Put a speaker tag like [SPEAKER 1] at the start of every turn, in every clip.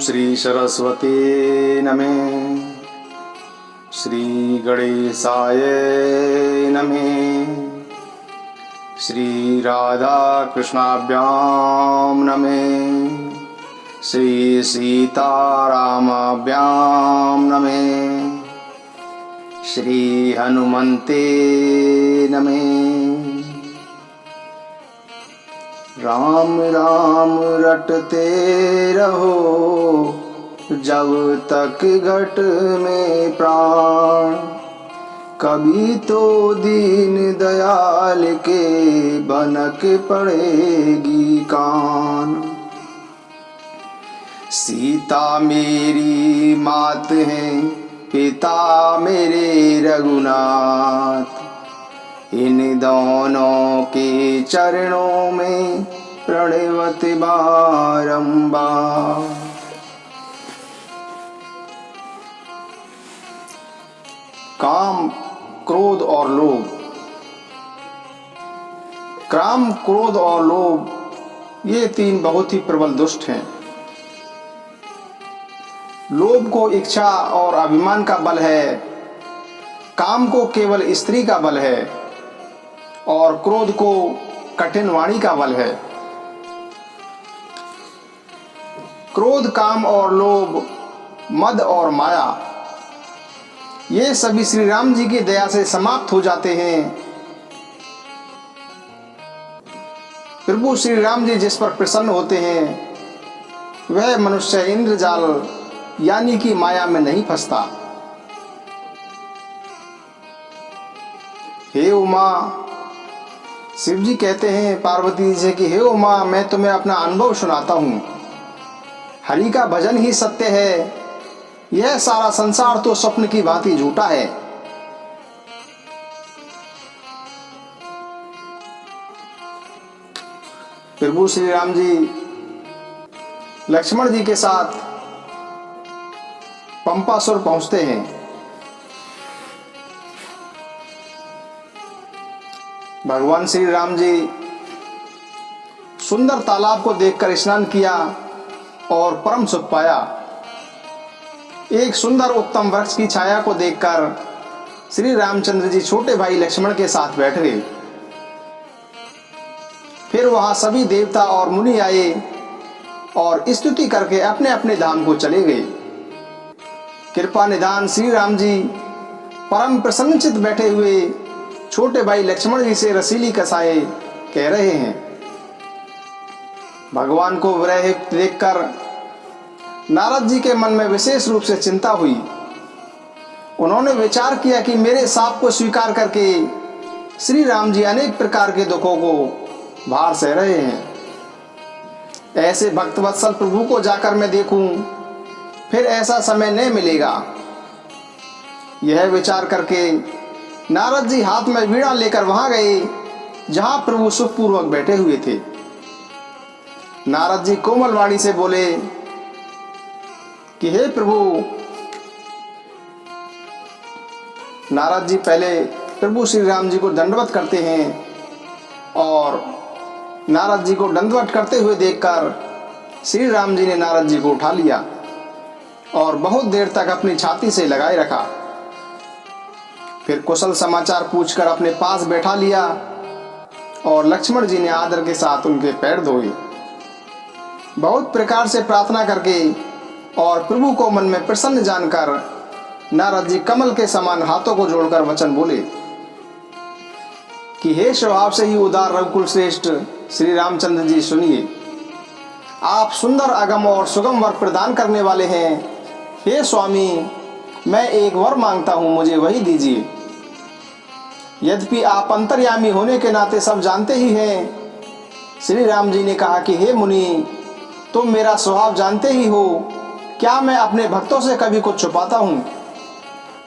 [SPEAKER 1] श्री सरस्वती नमः। श्री गणेशाय नमः। श्री राधा कृष्णाभ्यां नमः। श्री सीतारामाभ्यां नमः। श्री हनुमते नमः। राम राम रटते रहो जब तक घट में प्राण, कभी तो दीन दयाल के बनक पड़ेगी कान। सीता मेरी मात है, पिता मेरे रघुनाथ, इन दोनों के चरणों में प्रणवत बारंबार। काम, क्रोध और लोभ। काम, क्रोध और लोभ ये तीन बहुत ही प्रबल दुष्ट हैं। लोभ को इच्छा और अभिमान का बल है, काम को केवल स्त्री का बल है और क्रोध को कठिन वाणी का बल है। क्रोध, काम और लोभ, मद और माया ये सभी श्री राम जी की दया से समाप्त हो जाते हैं। प्रभु श्री राम जी जिस पर प्रसन्न होते हैं वह मनुष्य इंद्रजाल यानी कि माया में नहीं फंसता। हे उमा, शिव जी कहते हैं पार्वती जी से कि हे उमा, मैं तुम्हें अपना अनुभव सुनाता हूँ। हरि का भजन ही सत्य है, यह सारा संसार तो स्वप्न की भांति झूठा है। प्रभु श्री राम जी लक्ष्मण जी के साथ पंपासुर पहुंचते हैं। भगवान श्री राम जी सुंदर तालाब को देखकर स्नान किया और परम सुख पाया। एक सुंदर उत्तम वृक्ष की छाया को देखकर श्री रामचंद्र जी छोटे भाई लक्ष्मण के साथ बैठ गए। फिर वहां सभी देवता और मुनि आए और स्तुति करके अपने अपने धाम को चले गए। कृपा निधान श्री राम जी परम प्रसन्नचित बैठे हुए छोटे भाई लक्ष्मण जी से रसीली कसाएं कह रहे हैं। भगवान को विरह देखकर नारद जी के मन में विशेष रूप से चिंता हुई। उन्होंने विचार किया कि मेरे शाप को स्वीकार करके श्री राम जी अनेक प्रकार के दुखों को भार सह रहे हैं। ऐसे भक्तवत्सल प्रभु को जाकर मैं देखूं, फिर ऐसा समय नहीं मिलेगा। यह विचार करके नारद जी हाथ में वीणा लेकर वहां गए जहां प्रभु सुखपूर्वक बैठे हुए थे। नारद जी कोमल वाणी से बोले कि हे प्रभु। नारद जी पहले प्रभु श्री राम जी को दंडवत करते हैं और नारद जी को दंडवत करते हुए देखकर श्री राम जी ने नारद जी को उठा लिया और बहुत देर तक अपनी छाती से लगाए रखा। फिर कुशल समाचार पूछकर अपने पास बैठा लिया और लक्ष्मण जी ने आदर के साथ उनके पैर धोए। बहुत प्रकार से प्रार्थना करके और प्रभु को मन में प्रसन्न जानकर नारद जी कमल के समान हाथों को जोड़कर वचन बोले कि हे स्वभाव से ही उदार रघुकुल श्रेष्ठ श्री रामचंद्र जी, सुनिए। आप सुंदर अगम और सुगम वर प्रदान करने वाले हैं। हे स्वामी, मैं एक वर मांगता हूं, मुझे वही दीजिए। यद्यपि आप अंतर्यामी होने के नाते सब जानते ही हैं। श्री राम जी ने कहा कि हे मुनि, तुम मेरा स्वभाव जानते ही हो। क्या मैं अपने भक्तों से कभी कुछ छुपाता हूं?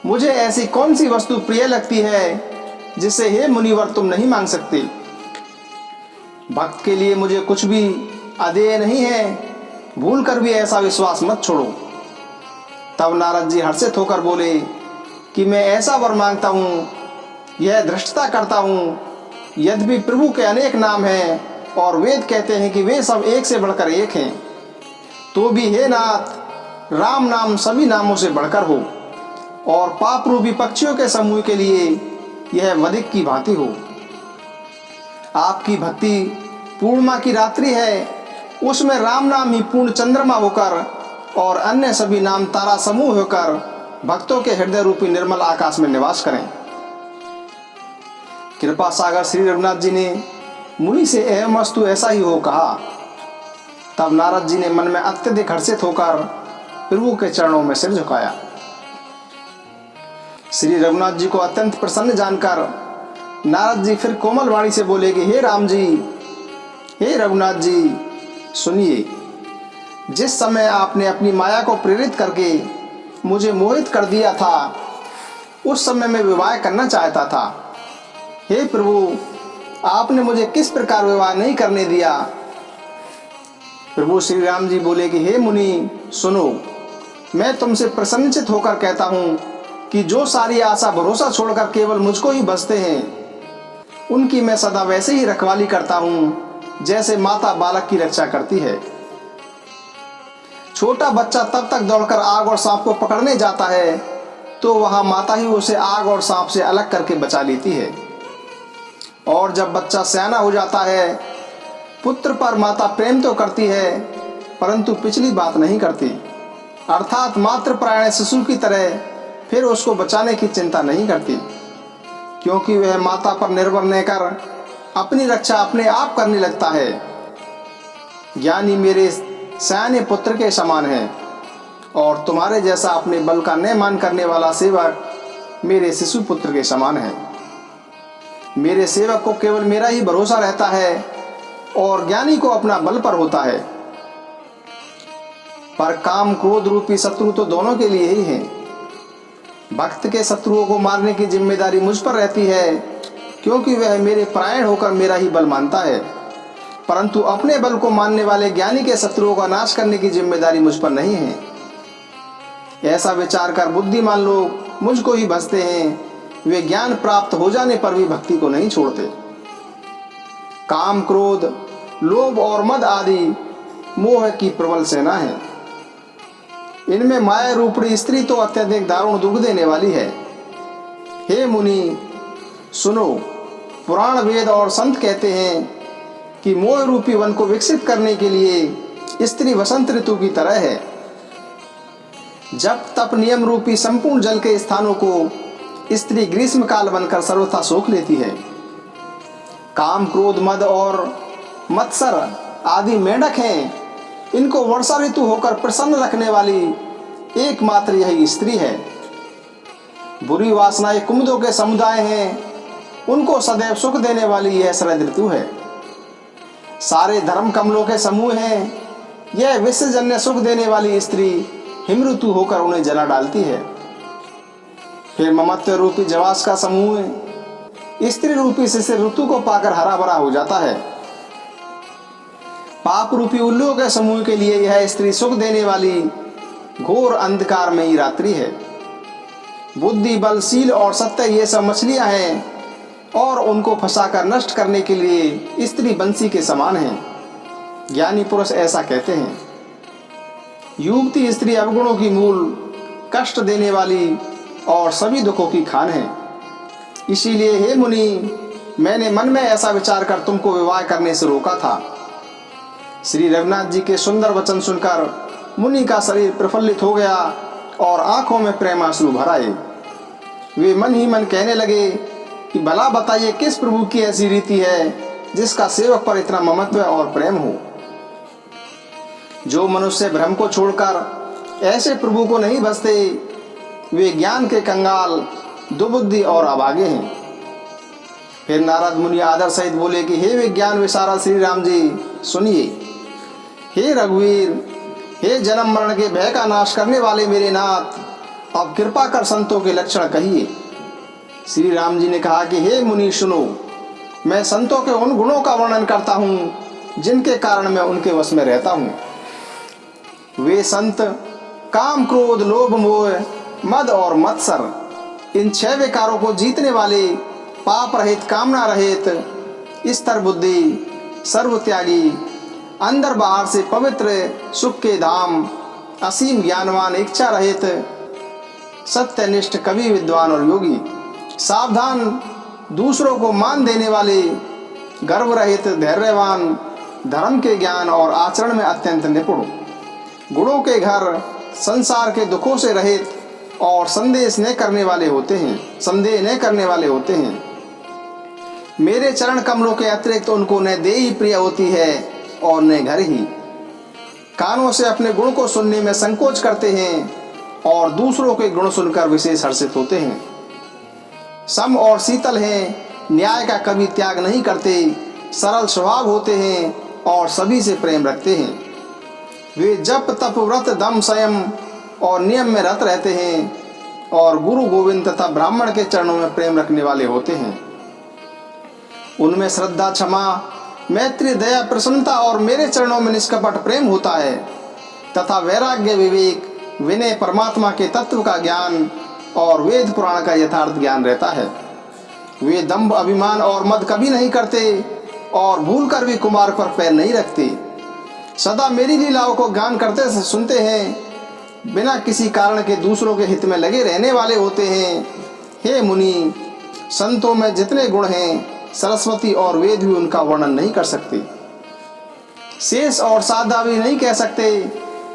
[SPEAKER 1] मुझे ऐसी कौन सी वस्तु प्रिय लगती है जिससे हे मुनिवर तुम नहीं मांग सकते? भक्त के लिए मुझे कुछ भी अदेय नहीं है, भूल कर भी ऐसा विश्वास मत छोड़ो। तब नारद जी हर्षित होकर बोले कि मैं ऐसा वर मांगता हूँ, यह धृष्टता करता हूँ। यद्यपि प्रभु के अनेक नाम हैं और वेद कहते हैं कि वे सब एक से बढ़कर एक हैं, तो भी हे नाथ, राम नाम सभी नामों से बढ़कर हो और पाप रूपी पक्षियों के समूह के लिए यह वधिक की भांति हो। आपकी भक्ति पूर्णिमा की रात्रि है, उसमें राम नाम ही पूर्ण चंद्रमा होकर और अन्य सभी नाम तारा समूह होकर भक्तों के हृदय रूपी निर्मल आकाश में निवास करें। कृपा सागर श्री रघुनाथ जी ने मुनि से एवं वस्तु ऐसा ही हो कहा। तब नारद जी ने मन में अत्यधिक हर्षित होकर प्रभु के चरणों में सिर झुकाया। श्री रघुनाथ जी को अत्यंत प्रसन्न जानकर नारद जी फिर कोमल वाणी से बोले कि हे राम जी, हे रघुनाथ जी, सुनिए। जिस समय आपने अपनी माया को प्रेरित करके मुझे मोहित कर दिया था, उस समय मैं विवाह करना चाहता था। हे प्रभु, आपने मुझे किस प्रकार विवाह नहीं करने दिया? प्रभु श्री राम जी बोले कि हे मुनि, सुनो, मैं तुमसे प्रसन्नचित होकर कहता हूँ कि जो सारी आशा भरोसा छोड़कर केवल मुझको ही बसते हैं, उनकी मैं सदा वैसे ही रखवाली करता हूँ जैसे माता बालक की रक्षा करती है। छोटा बच्चा तब तक दौड़कर आग और सांप को पकड़ने जाता है तो वहां माता ही उसे आग और सांप से अलग करके बचा लेती है। और जब बच्चा सयाना हो जाता है, पुत्र पर माता प्रेम तो करती है परंतु पिछली बात नहीं करती, अर्थात मातृपरायण शिशु की तरह फिर उसको बचाने की चिंता नहीं करती, क्योंकि वह माता पर निर्भर रहकर अपनी रक्षा अपने आप करने लगता है। ज्ञानी मेरे सयाने पुत्र के समान है और तुम्हारे जैसा अपने बल का न मान करने वाला सेवक मेरे शिशु पुत्र के समान है। मेरे सेवक को केवल मेरा ही भरोसा रहता है और ज्ञानी को अपना बल पर होता है। पर काम क्रोध रूपी शत्रु तो दोनों के लिए ही हैं। भक्त के शत्रुओं को मारने की जिम्मेदारी मुझ पर रहती है, क्योंकि वह मेरे परायण होकर मेरा ही बल मानता है, परंतु अपने बल को मानने वाले ज्ञानी के शत्रुओं का नाश करने की जिम्मेदारी मुझ पर नहीं है। ऐसा विचार कर बुद्धिमान लोग मुझको ही भजते हैं, वे ज्ञान प्राप्त हो जाने पर भी भक्ति को नहीं छोड़ते। काम क्रोध लोभ और मद आदि मोह की प्रबल सेना है। इनमें माया रूपड़ी स्त्री तो अत्यधिक दारुण दुख देने वाली है। हे मुनि, सुनो, पुराण वेद और संत कहते हैं कि मोह रूपी वन को विकसित करने के लिए स्त्री वसंत ऋतु की तरह है। जब तप नियम रूपी संपूर्ण जल के स्थानों को स्त्री ग्रीष्म काल बनकर सर्वथा सोख लेती है। काम क्रोध मद और मत्सर आदि मेंढक हैं, इनको वर्षा ऋतु होकर प्रसन्न रखने वाली एकमात्र यही स्त्री है। बुरी वासनाएं कुमुदों के समुदाय हैं, उनको सदैव सुख देने वाली यह शरद ऋतु है। सारे धर्म कमलों के समूह हैं, यह विश्वजन्य सुख देने वाली स्त्री हिम ऋतु होकर उन्हें जला डालती है। फिर ममत्व रूपी जवास का समूह स्त्री रूपी शिशिर ऋतु को पाकर हरा भरा हो जाता है। पाप रूपी उल्लुओं के समूह के लिए यह स्त्री सुख देने वाली घोर अंधकार में ही रात्रि है। बुद्धि बल शील और सत्य ये सब मछलियां हैं और उनको फंसाकर नष्ट करने के लिए स्त्री बंसी के समान है। ज्ञानी पुरुष ऐसा कहते हैं। युवती स्त्री अवगुणों की मूल, कष्ट देने वाली और सभी दुखों की खान है। इसीलिए हे मुनि, मैंने मन में ऐसा विचार कर तुमको विवाह करने से रोका था। श्री रघुनाथ जी के सुंदर वचन सुनकर मुनि का शरीर प्रफुल्लित हो गया और आंखों में प्रेमाश्रु भर आए। वे मन ही मन कहने लगे कि भला बताइए किस प्रभु की ऐसी रीति है जिसका सेवक पर इतना ममत्व और प्रेम हो। जो मनुष्य भ्रम को छोड़कर ऐसे प्रभु को नहीं भजते, वे ज्ञान के कंगाल, दुबुद्धि और अभागे हैं। फिर नारद मुनि आदर सहित बोले कि हे विज्ञान विशारद श्री राम जी, सुनिए। हे रघुवीर, हे जन्म मरण के भय का नाश करने वाले मेरे नाथ, अब कृपा कर संतों के लक्षण कहिए। श्री राम जी ने कहा कि हे मुनि सुनो, मैं संतों के उन गुणों का वर्णन करता हूँ जिनके कारण मैं उनके वश में रहता हूँ। वे संत काम क्रोध लोभ मोह मद और मत्सर इन 6 विकारों को जीतने वाले, पाप रहित कामना रहित, स्तर बुद्धि, सर्व त्यागी, अंदर बाहर से पवित्र सुख के धाम, असीम ज्ञानवान, इच्छा रहित, सत्यनिष्ठ, कवि, विद्वान और योगी। सावधान, दूसरों को मान देने वाले, गर्व रहित, धैर्यवान, धर्म के ज्ञान और आचरण में अत्यंत निपुण, गुणों के घर, संसार के दुखों से रहित और संदेह न करने वाले होते हैं। मेरे चरण कमलों के अतिरिक्त उनको न देही प्रिय होती है और न घर ही। कानों से अपने गुण को सुनने में संकोच करते हैं और दूसरों के गुण सुनकर विशेष हर्षित होते हैं। सम और शीतल हैं, न्याय का कभी त्याग नहीं करते, सरल स्वभाव होते हैं और सभी से प्रेम रखते हैं। वे जप तप व्रत दम संयम और नियम में रत रहते हैं और गुरु गोविंद तथा ब्राह्मण के चरणों में प्रेम रखने वाले होते हैं। उनमें श्रद्धा, क्षमा, मैत्री, दया, प्रसन्नता और मेरे चरणों में निष्कपट प्रेम होता है तथा वैराग्य, विवेक, विनय, परमात्मा के तत्व का ज्ञान और वेद पुराण का यथार्थ ज्ञान रहता है। वे दंभ, अभिमान और मद कभी नहीं करते और भूल कर भी कुमार्ग पर पैर नहीं रखते। सदा मेरी लीलाओं को गान करते सुनते हैं, बिना किसी कारण के दूसरों के हित में लगे रहने वाले होते हैं। हे मुनि, संतों में जितने गुण हैं, सरस्वती और वेद भी उनका वर्णन नहीं कर सकते, शेष और साधा भी नहीं कह सकते।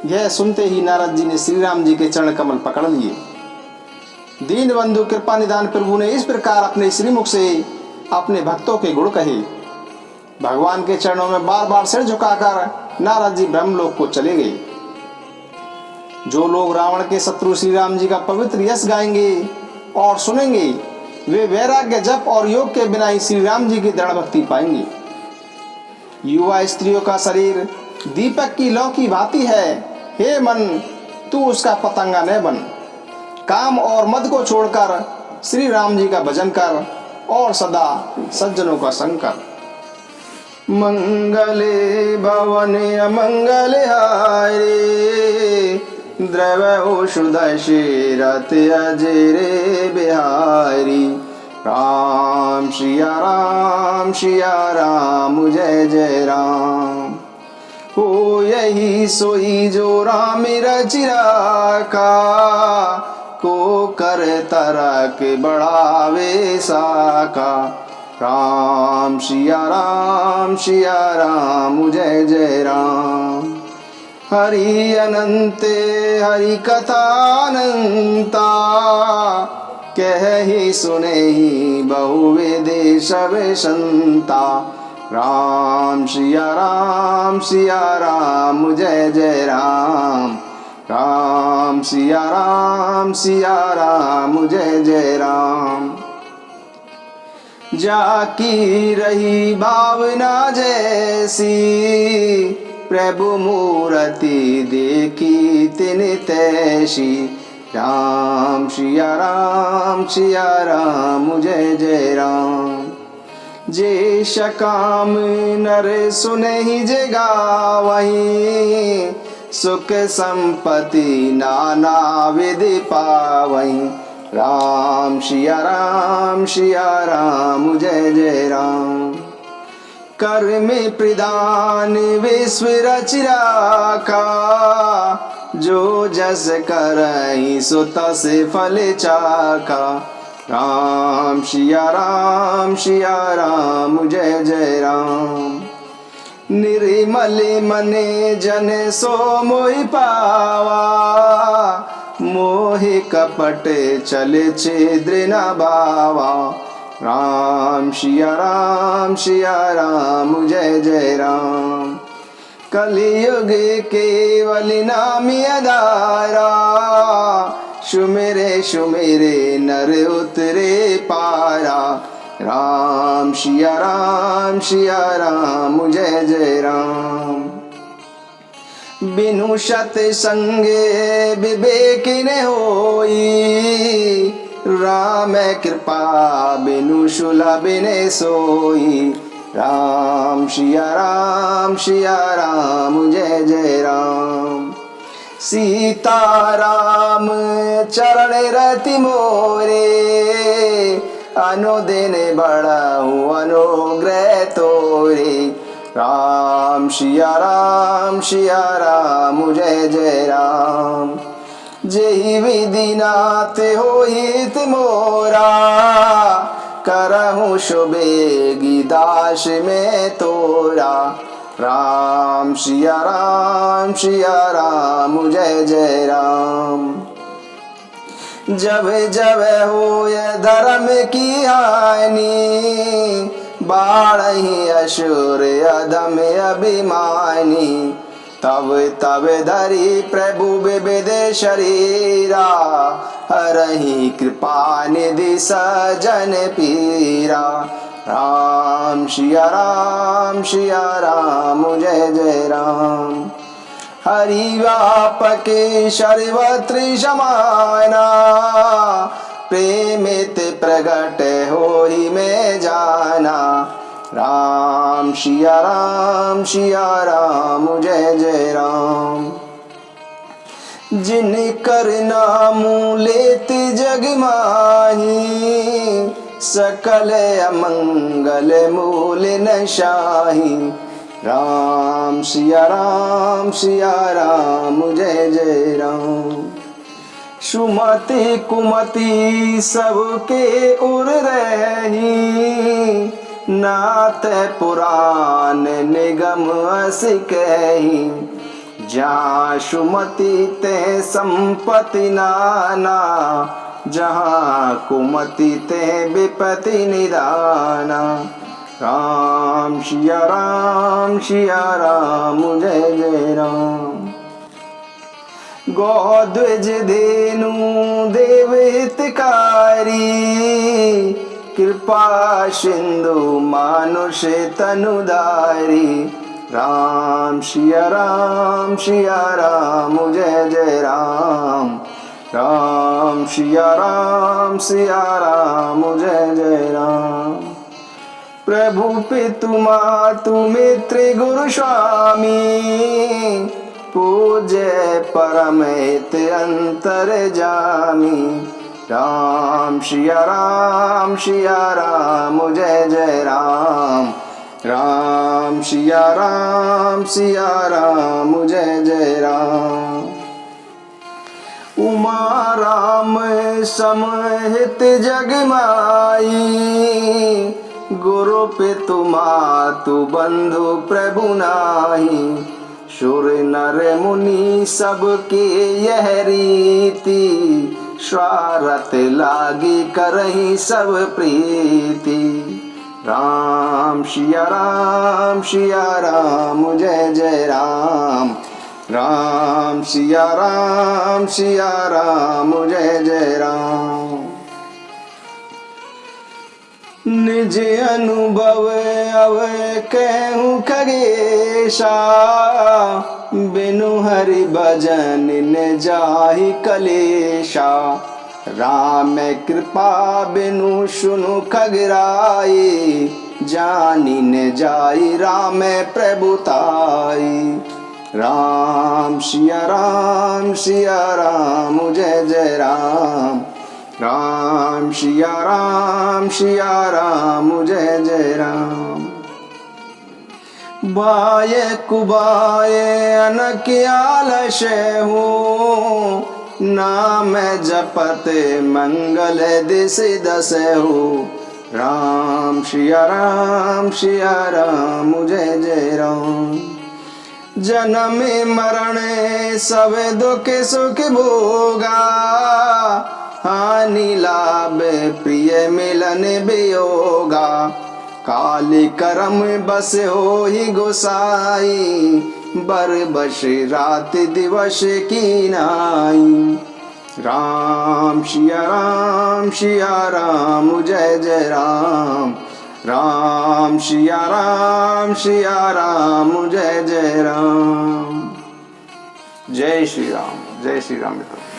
[SPEAKER 1] यह सुनते ही नारद जी ने श्री राम जी के चरण कमल पकड़ लिए। दीन बंधु कृपा निदान प्रभु ने इस प्रकार अपने श्रीमुख से अपने भक्तों के गुण कहे। भगवान के चरणों में बार बार सिर झुकाकर नारद जी ब्रह्मलोक को चले गए। जो लोग रावण के शत्रु श्री राम जी का पवित्र यश गाएंगे और सुनेंगे, वे वैराग्य, जप और योग के बिना ही श्री राम जी की दृढ़ भक्ति पाएंगे। युवा स्त्रियों का शरीर दीपक की लौ की भांति है। हे मन, तू उसका पतंगा न बन। काम और मद को छोड़कर श्री राम जी का भजन कर और सदा सज्जनों का संग कर। मंगले भवने अमंगले हारे, द्रव सुदशे रथ अजरे बिहारी। राम सिया राम जय जय राम। हो यही सोई जो राम रचिरा का, को कर तरक बढ़ावे साका। राम सिया राम जय जय राम। हरि अनंते हरि कथा अनंता, कह ही सुने ही बहु विदेश संता। राम सिया राम जय जय राम। राम सिया राम जय जय राम। जाकी रही भावना जैसी, प्रभु मूर्ति देखी तिन तैसी। राम सिया राम जय जय राम। जे सकाम नर सुने ही जे गावहीं, सुख संपत्ति नाना विधि पावहीं। राम सिया राम जय जय राम। कर में प्रदान विश्व रचिरा का, जो जस करहि सो तस फल चाका। राम सिया राम जय जय राम। निर्मल मने जन सो मोहि पावा, मोहि कपट चल छिद्र न भावा। राम सिया राम जय जय राम। कलियुग केवल नामि आधारा, सुमिरे नर उतरे पारा। राम सिया राम जय जय राम। बिनु सत संगे विवेक न होई, राम कृपा बिनु सुलभ न सोई। राम सिया राम जय जय राम। सीता राम चरण रति मोरे, अनुदिन बढ़ाऊं अनुग्रह तोरे। राम सिया राम जय जय राम। जेहि विधि नाथ होहित मोरा, करहु शुभेगी दास में तोरा। राम सिया राम जय जय राम। जब जब होय धर्म की हानि, बाढ़हि असुर अधम अभिमानी। तब तब धरि प्रभु विविध शरीरा, हरहि कृपा निधि सजन पीरा। राम सिया राम जय जय राम। हरि व्यापके सर्वत्र समाना, प्रेमित प्रगट होहि में जाना। राम सिया राम जय जय राम। जिन कर नामु लेत जग माही, सकल अमंगल मूल न शाही। राम सिया राम जय जय राम। सुमति कुमति सबके उर रही, नाथ पुराण निगम अस कही। जहाँ सुमति ते संपत्ति नाना, जहाँ कुमति ते विपत्ति निदाना। राम सिया राम जय जय राम। गोद्विज धेनु देव हितकारी, कृपा सिंधु मानुष तनुधारी। राम सिया राम जय जय राम। राम सिया राम जय जय राम। प्रभु पितु मातु मित्र गुरु स्वामी, पूज्य परम हित अंतर जामी। राम सिया राम जय जय राम। राम सिया राम जय जय राम। उमा राम समहित जग माई, गुरु पितु मातु बंधु प्रभु नाही। सुर नर मुनि सबके यह रीति, स्वारथ लागी करहि सब प्रीति। राम सिया राम जय जय राम। राम सिया राम जय जय राम। निज अनुभव अव कहूँ खगेशा, बिनु हरि भजन न जाहि कलेशा। राम कृपा बिनु सुनु खगराई, जानी न जाई राम प्रभुताई। राम सिया राम जय जय राम। राम सिया राम जय जय राम। बाय कुबाय अनक आलस हो, नाम जपत मंगल दिस दस हो। राम सिया राम जय जय राम। जन्म मरण सब दुख सुख भोगा, हानि लाभ प्रिय मिलन वियोगा। काली करम बस हो ही गोसाई, बर बस रात दिवस की नाई। राम सिया राम जय जय राम। राम सिया राम जय जय राम। जय श्री राम मित्रों।